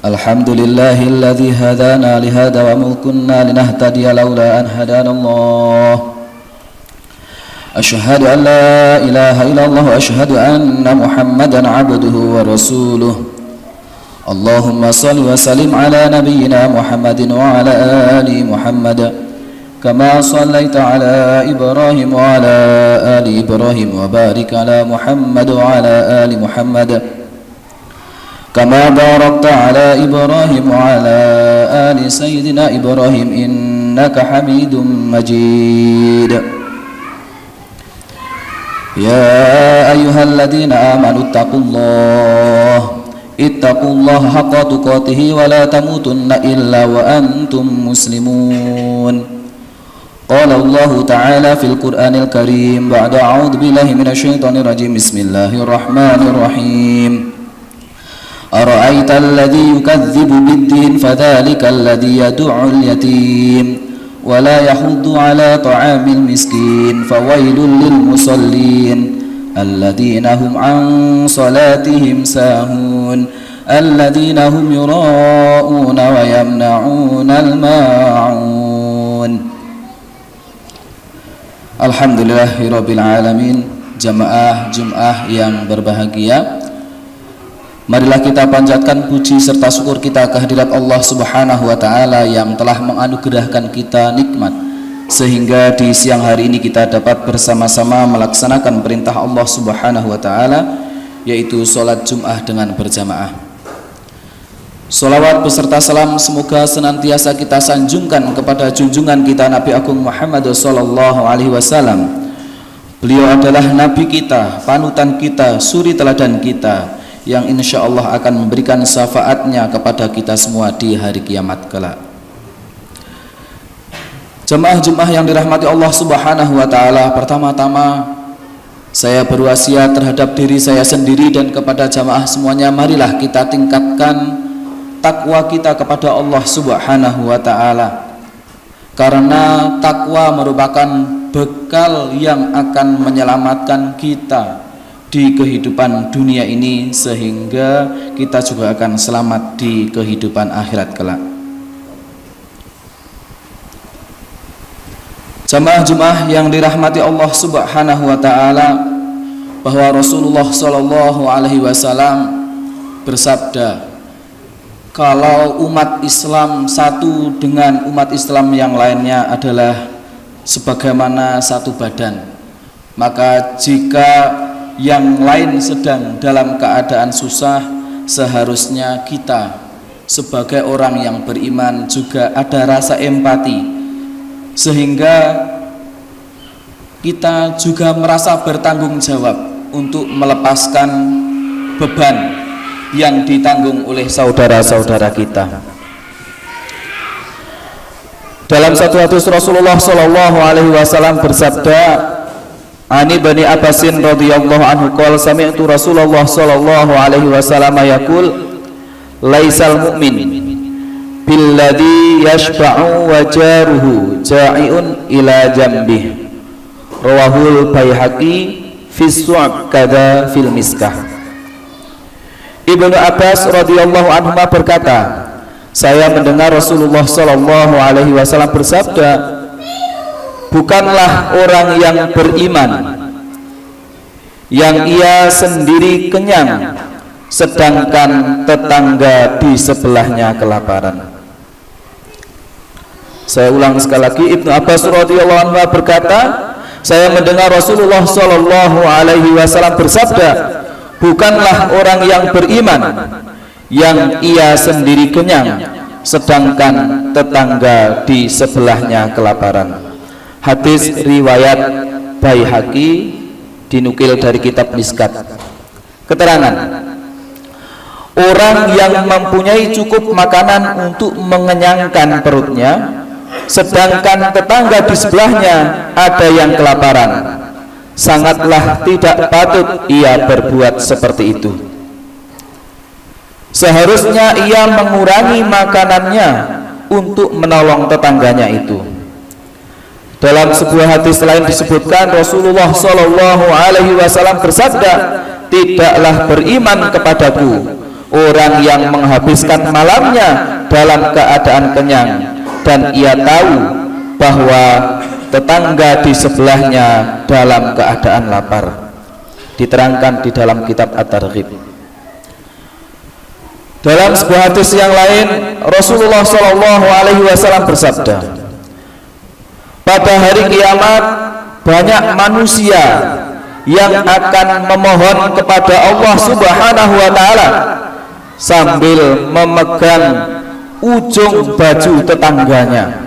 Alhamdulillahilladzi hadana lihada wa ma kunna linahtadiya laula an hadanallah. Asyhadu an la ilaha illallah wa asyhadu anna Muhammadan abduhu wa rasuluh. Allahumma shalli wa sallim ala nabiyyina Muhammadin wa ala ali Muhammad kama shallaita ala Ibrahim wa ala ali Ibrahim wa barik ala Muhammad wa ala ali Muhammad kama barakta ala Ibrahim wa ala ali Sayyidina Ibrahim innaka Hamidum Majid. Ya ayyuhalladzina amanu ittaqullaha haqqa tuqatih wa la tamutunna illa wa antum muslimun. Qala Allah ta'ala fil Qur'anil Karim ba'da a'udzu billahi minasyaitonir rajim. Bismillahirrahmanirrahim. أرأيت الذي يكذب بالدين فذلك الذي يدع اليتيم ولا يحض على طعام المسكين فويل للمصلين الذين هم عن صلاتهم ساهون الذين هم يراءون ويمنعون الماعون. Alhamdulillahirabbil alamin. Jamaah Jumat yang berbahagia, marilah kita panjatkan puji serta syukur kita kehadirat Allah Subhanahu wa taala yang telah menganugerahkan kita nikmat sehingga di siang hari ini kita dapat bersama-sama melaksanakan perintah Allah Subhanahu wa taala, yaitu salat Jumat dengan berjamaah. Shalawat beserta salam semoga senantiasa kita sanjungkan kepada junjungan kita Nabi Agung Muhammad sallallahu alaihi wasallam. Beliau adalah nabi kita, panutan kita, suri teladan kita, yang insya Allah akan memberikan syafaatnya kepada kita semua di hari kiamat kelak. Jemaah Jumat yang dirahmati Allah Subhanahu wa taala, pertama-tama saya berwasiat terhadap diri saya sendiri dan kepada jamaah semuanya, marilah kita tingkatkan takwa kita kepada Allah Subhanahu wa taala. Karena takwa merupakan bekal yang akan menyelamatkan kita di kehidupan dunia ini sehingga kita juga akan selamat di kehidupan akhirat kelak. Jamaah Jumat yang dirahmati Allah Subhanahu wa taala, bahwa Rasulullah sallallahu alaihi wasallam bersabda, kalau umat Islam satu dengan umat Islam yang lainnya adalah sebagaimana satu badan, maka jika yang lain sedang dalam keadaan susah, seharusnya kita sebagai orang yang beriman juga ada rasa empati, sehingga kita juga merasa bertanggung jawab untuk melepaskan beban yang ditanggung oleh saudara-saudara kita. Dalam satu hadis Rasulullah sallallahu alaihi wasallam bersabda, Ani Bani Abbasin radhiyallahu anhu qala sami'tu Rasulullah sallallahu alaihi wasallam yaqul laisal mu'min billadhi yashba'u wa jaruhu ja'iun ila jambih. Rawahul Baihaqi fi Su'ab kada fil Miskah. Ibnu Abbas radhiyallahu anhu berkata, saya mendengar Rasulullah sallallahu alaihi wasallam bersabda, bukanlah orang yang beriman yang ia sendiri kenyang sedangkan tetangga di sebelahnya kelaparan. Saya ulang sekali lagi, Ibnu Abbas radhiyallahu anhu berkata, saya mendengar Rasulullah sallallahu alaihi wasallam bersabda, bukanlah orang yang beriman yang ia sendiri kenyang sedangkan tetangga di sebelahnya kelaparan. Hadis riwayat Baihaqi, dinukil dari kitab Miskat. Keterangan, orang yang mempunyai cukup makanan untuk mengenyangkan perutnya sedangkan tetangga di sebelahnya ada yang kelaparan. Sangatlah tidak patut ia berbuat seperti itu. Seharusnya ia mengurangi makanannya untuk menolong tetangganya itu. Dalam sebuah hadis lain disebutkan Rasulullah Shallallahu Alaihi Wasallam bersabda, tidaklah beriman kepadaku orang yang menghabiskan malamnya dalam keadaan kenyang dan ia tahu bahwa tetangga di sebelahnya dalam keadaan lapar. Diterangkan di dalam kitab At-Targhib. Dalam sebuah hadis yang lain Rasulullah Shallallahu Alaihi Wasallam bersabda, pada hari kiamat banyak manusia yang akan memohon kepada Allah Subhanahu Wa Taala sambil memegang ujung baju tetangganya.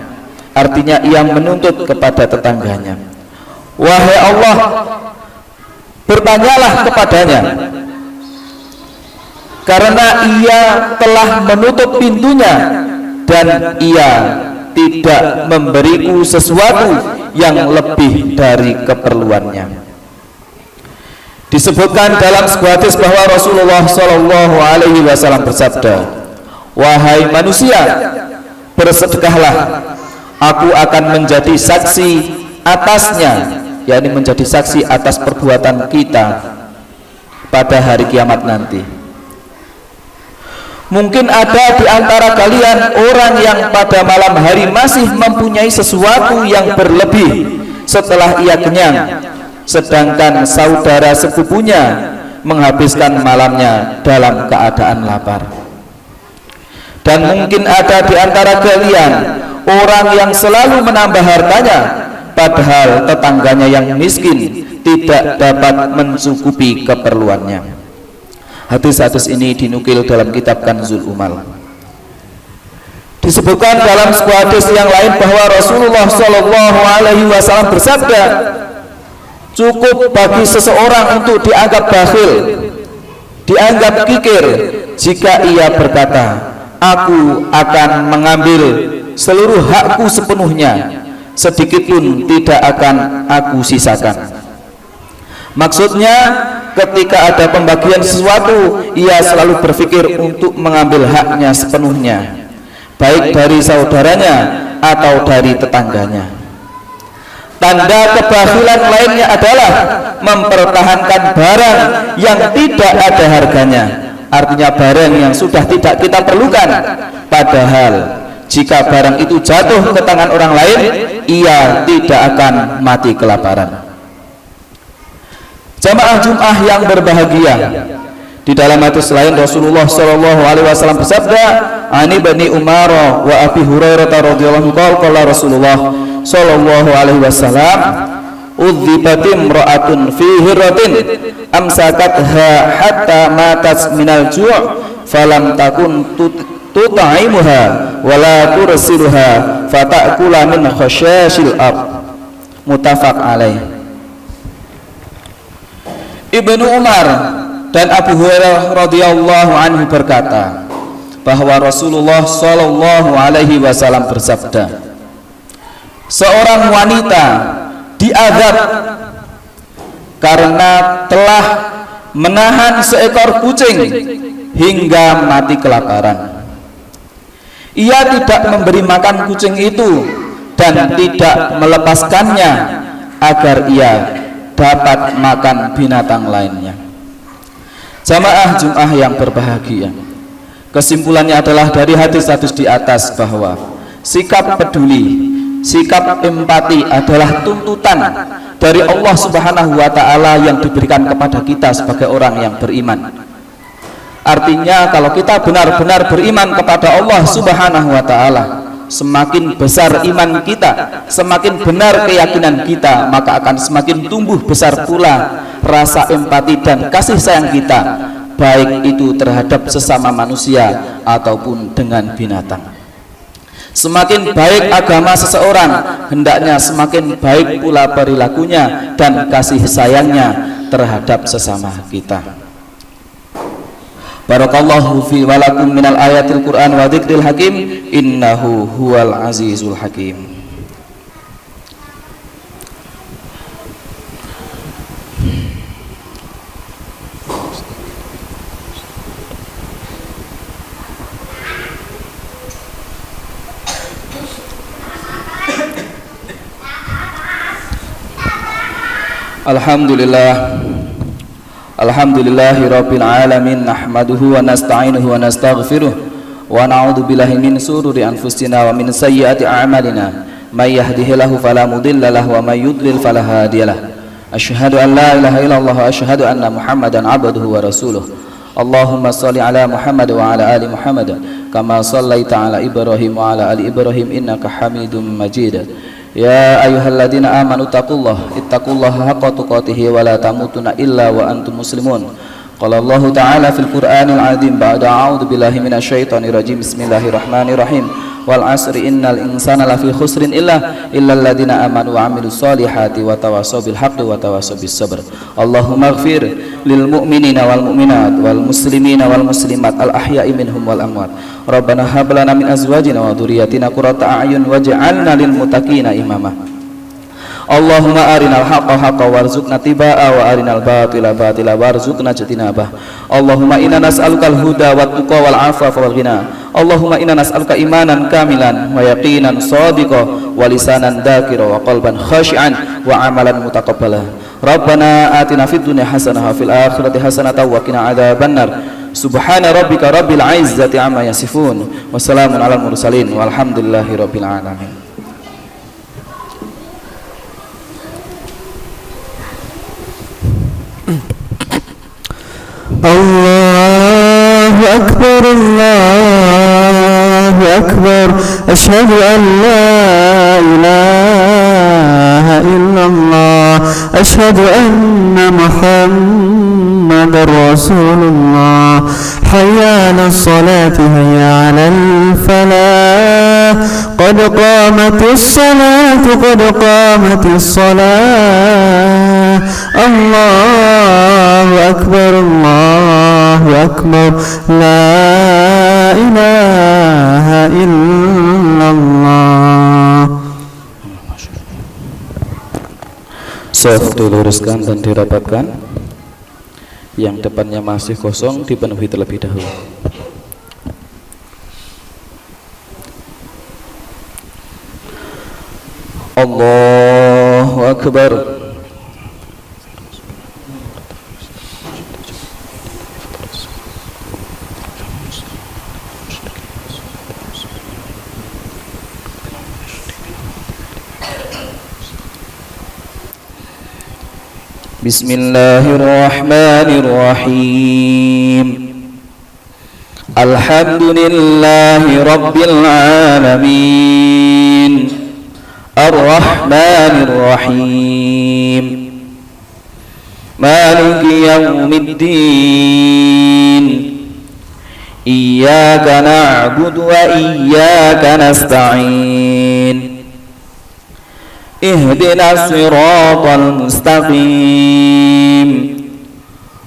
Artinya ia menuntut kepada tetangganya, wahai Allah, bertanyalah kepadanya, karena ia telah menutup pintunya dan ia tidak memberiku sesuatu yang lebih dari keperluannya. Disebutkan dalam sebuah hadis bahwa Rasulullah Shallallahu Alaihi Wasallam bersabda, wahai manusia, bersedekahlah, aku akan menjadi saksi atasnya, yakni menjadi saksi atas perbuatan kita pada hari kiamat nanti. Mungkin ada di antara kalian orang yang pada malam hari masih mempunyai sesuatu yang berlebih setelah ia kenyang, sedangkan saudara sepupunya menghabiskan malamnya dalam keadaan lapar. Dan mungkin ada di antara kalian orang yang selalu menambah hartanya, padahal tetangganya yang miskin tidak dapat mencukupi keperluannya. Hadis-hadis ini dinukil dalam kitab Kanzul Umal. Disebutkan dalam sebuah hadis yang lain bahwa Rasulullah Shallallahu Alaihi Wasallam bersabda, cukup bagi seseorang untuk dianggap bakhil, dianggap kikir, jika ia berkata, aku akan mengambil seluruh hakku sepenuhnya, sedikit pun tidak akan aku sisakan. Maksudnya, ketika ada pembagian sesuatu, ia selalu berpikir untuk mengambil haknya sepenuhnya, baik dari saudaranya atau dari tetangganya. Tanda kebakhilan lainnya adalah mempertahankan barang yang tidak ada harganya, artinya barang yang sudah tidak kita perlukan, padahal jika barang itu jatuh ke tangan orang lain, ia tidak akan mati kelaparan. Jamaah Jum'ah yang berbahagia, di dalam hadis lain Rasulullah Shallallahu Alaihi Wasallam bersabda, ani bani Umar wa Abi Hurairah radhiyallahu anhu qala Rasulullah Shallallahu Alaihi Wasallam, udhibatim ra'atun fi hirratin amsakatha hatta matat minal ju' falam takun tutaimuha wala tursiluha fatakula min khasyashil ab. Muttafaq alaih. Ibnu Umar dan Abu Hurairah radhiyallahu anhu berkata bahwa Rasulullah Shallallahu Alaihi Wasallam bersabda, seorang wanita diazab karena telah menahan seekor kucing hingga mati kelaparan. Ia tidak memberi makan kucing itu dan tidak melepaskannya agar ia dapat makan binatang lainnya. Jamaah Jum'ah yang berbahagia, kesimpulannya adalah dari hadis-hadis di atas bahwa sikap peduli, sikap empati adalah tuntutan dari Allah Subhanahu wa Ta'ala yang diberikan kepada kita sebagai orang yang beriman. Artinya kalau kita benar-benar beriman kepada Allah Subhanahu wa Ta'ala, semakin besar iman kita, semakin benar keyakinan kita, maka akan semakin tumbuh besar pula rasa empati dan kasih sayang kita, baik itu terhadap sesama manusia ataupun dengan binatang. Semakin baik agama seseorang, hendaknya semakin baik pula perilakunya dan kasih sayangnya terhadap sesama kita. Barakallahu fi walakum minal ayatil Qur'an wa dzikril hakim, innahu huwal azizul hakim. Alhamdulillah. Alhamdulillahi rabbil alamin. Nahmaduhu wa nasta'inuhu wa nastaghfiruh wa na'udzu billahi min sururi anfusina wa min sayyiati a'malina. May yahdihillahu fala mudilla lahu wa may yudlil fala hadiyalah. Asyhadu an la ilaha illallah wa asyhadu anna Muhammadan 'abduhu wa rasuluh. Allahumma shalli ala Muhammad wa ala ali Muhammad kama shallaita ala Ibrahim wa ala ali Ibrahim innaka Hamidum Majid. Ya ayyuhalladzina amanu ittaqullaha haqqa tuqatih wa la tamutunna illa wa antum muslimun. Qala Allah ta'ala fil Qur'anil 'azim ba'da a'udzu billahi minasyaitonir rajim. Bismillahirrahmanirrahim. Wal 'asri innal insana lafi khusrin illal ladzina amanu wa 'amilus solihati wa tawassaw bil haqqi wa tawassaw bis sabr. Allahumma ighfir lil mu'minina wal mu'minat wal muslimina wal muslimat al ahya'i minhum wal amwat. Rabbana hab lana min azwajina wa dhurriyyatina qurrata a'yun waj'alna lil muttaqina imama. Allahumma arinal haqqa haqqan warzuqna tibaa wa arinal batila batila warzuqna ijtinabah. Allahumma inna nas'alukal huda wat tuqa wal afafa wal ghina. Allahumma inna nas'aluka imanan kamilan wa yaqinan shadiqan wa lisanan dzakira wa qalban khashi'an wa amalan mutaqabbala. Rabbana atina fid dunya hasanah wa fil akhirati hasanah wa qina adzabannar. Subhana rabbika rabbil izzati amma yasifun wa salamun alal mursalin walhamdulillahi rabbil alamin. Allahu Akbar, Allahu Akbar. Asyhadu an la ilaha illallah. Asyhadu anna Muhammadar Rasulullah. Hayya 'alas salati, hayya 'alal falah. Qad qamatis salatu, qad qamatis salah. Allahu Akbar, Allahu Akbar. La ilaha illallah. Saf diluruskan dan dirapatkan. Yang depannya masih kosong dipenuhi terlebih dahulu. Allahu Akbar. Bismillahirrahmanirrahim. Alhamdulillahi rabbil alamin. Ar-Rahmanir-Rahim. Maliki yaumiddin. Iyyaka na'budu wa iyyaka nasta'in. Ihdinas siratal mustaqim.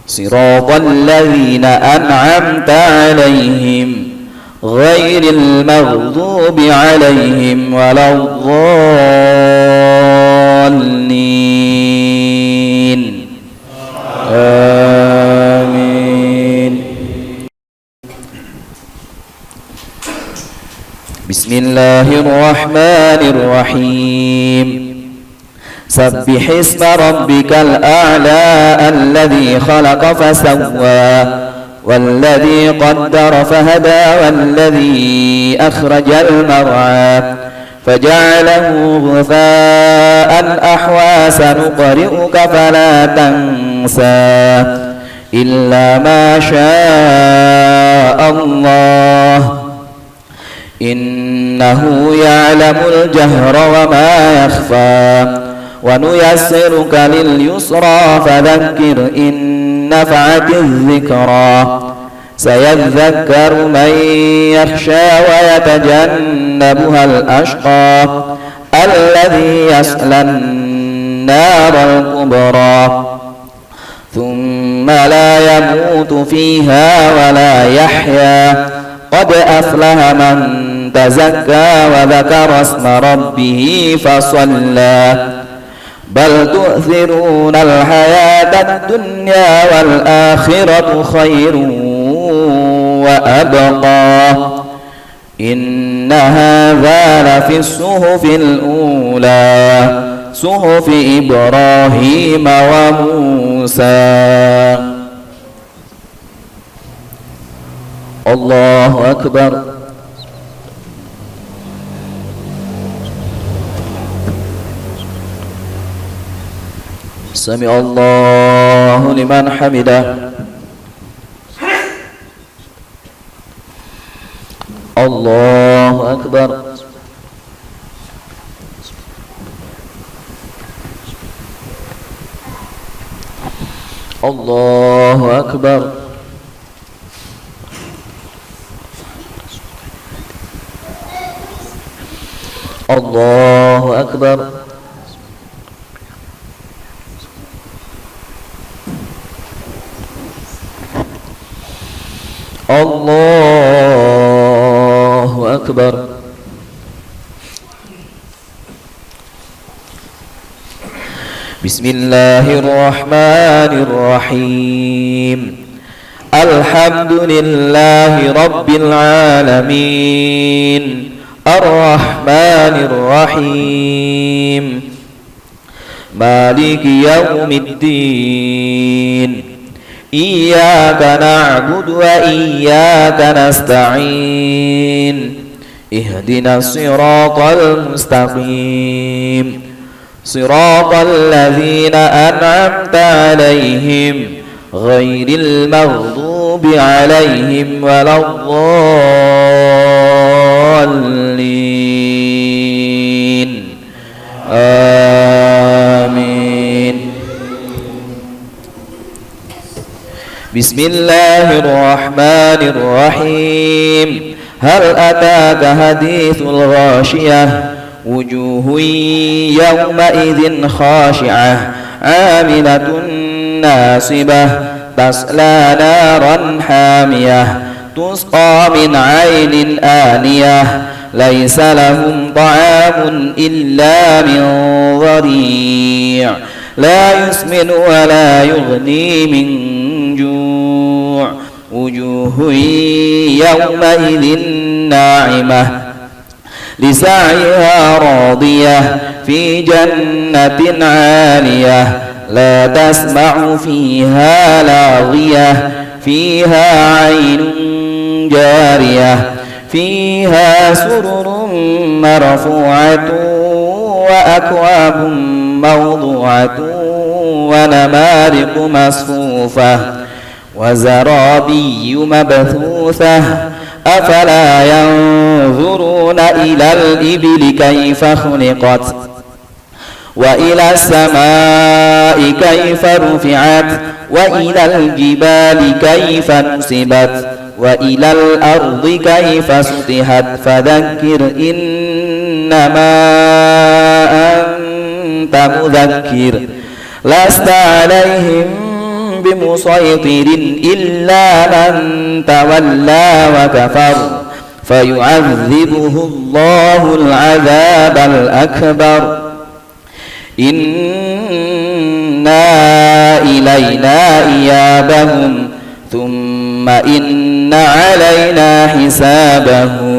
Siratal ladzina an'amta 'alaihim ghairil maghdubi 'alaihim waladdallin. Amin. Bismillahirrahmanirrahim. Sabbihisma rabbikal a'la alladzi khalaqa fasawwa walladzi qaddara fahada walladzi akhrajal mar'a faja'alahu ghufaa'an ahwa sanuqri'uka fala tansa illa ma syaa Allah innahu ya'lamul jahra wa ma yakhfa wa nuyassiruka lil yusra fadhakkir in nafa'atiz dzikra sayadhakkaru man yakhsha wa yatajannabuhal ashqa alladhi yaslan naral kubra thumma la yamutu fiha wa la yahya qad aflaha man tazakka wa dhakara isma rabbih fasalla bal tu'thiruna al-hayata ad-dunya wal akhiratu khairun wa abqa inna hadha la fi as-suhufil ula صحف إبراهيم وموسى. الله أكبر. سمع الله لمن حمده. الله أكبر. الله أكبر. الله أكبر. الله أكبر. بسم الله الرحمن الرحيم. الحمد لله رب العالمين الرحمن الرحيم مالك يوم الدين إياك نعبد وإياك نستعين اهدنا الصراط المستقيم صراط الذين أنعمت عليهم غير المغضوب عليهم ولا الضالين آمين. بسم الله الرحمن الرحيم. هل أتاك حديث الغاشية وجوه يومئذ خاشعة عاملة ناصبة تصلى نارا حامية تسقى من عين آنية ليس لهم طعام إلا من ضريع لا يسمن ولا يغني من جوع وجوه يومئذ ناعمة لسعيها راضية في جنة عالية لا تسمع فيها لاغية فيها عين جارية فيها سرر مرفوعة وأكواب موضوعة ونمارق مصفوفة وزرابي مبثوثة أفلا ينظرون إلى الإبل كيف خلقت وإلى السماء كيف رفعت وإلى الجبال كيف نصبت وإلى الأرض كيف سطحت فذكر إنما أنت مذكر لست عليهم بمسيطر إلا من تولى وكفر فيعذبه الله العذاب الأكبر إنا إلينا إيابهم ثم إن علينا حسابهم